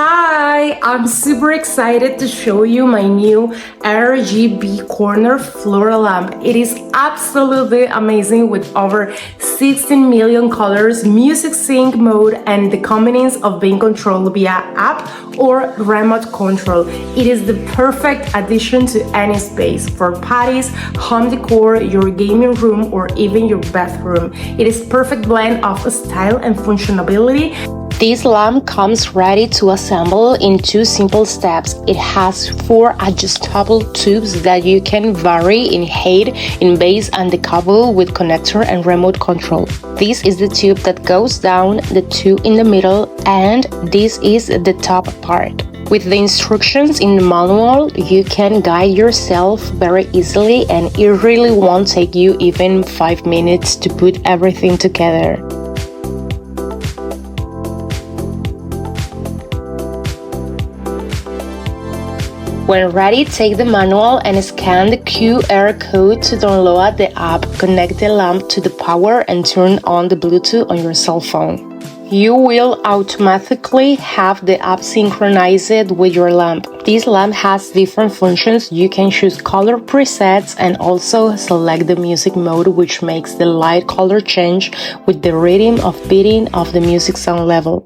Hi, I'm super excited to show you my new RGB corner floral lamp. It is absolutely amazing with over 16 million colors, music sync mode, and the convenience of being controlled via app or remote control. It is the perfect addition to any space for parties, home decor, your gaming room, or even your bathroom. It is perfect blend of style and functionality. This lamp comes ready to assemble in 2 simple steps. It has 4 adjustable tubes that you can vary in height, in base, and the cable with connector and remote control. This is the tube that goes down, the 2 in the middle, and this is the top part. With the instructions in the manual, you can guide yourself very easily, and it really won't take you even 5 minutes to put everything together. When ready, take the manual and scan the QR code to download the app, connect the lamp to the power, and turn on the Bluetooth on your cell phone. You will automatically have the app synchronized with your lamp. This lamp has different functions. You can choose color presets and also select the music mode, which makes the light color change with the rhythm of beating of the music sound level.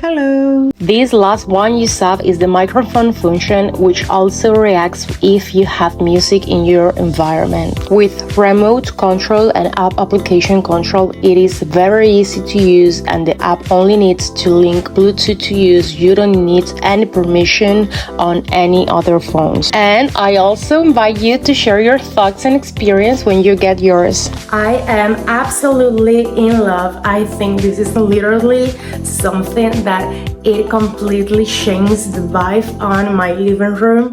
Hello. This last one you saw is the microphone function, which also reacts if you have music in your environment. With remote control and app application control, it is very easy to use, and the app only needs to link Bluetooth to use. You don't need any permission on any other phones. And I also invite you to share your thoughts and experience when you get yours. I am absolutely in love. I think this is literally something that it completely changes the vibe on my living room.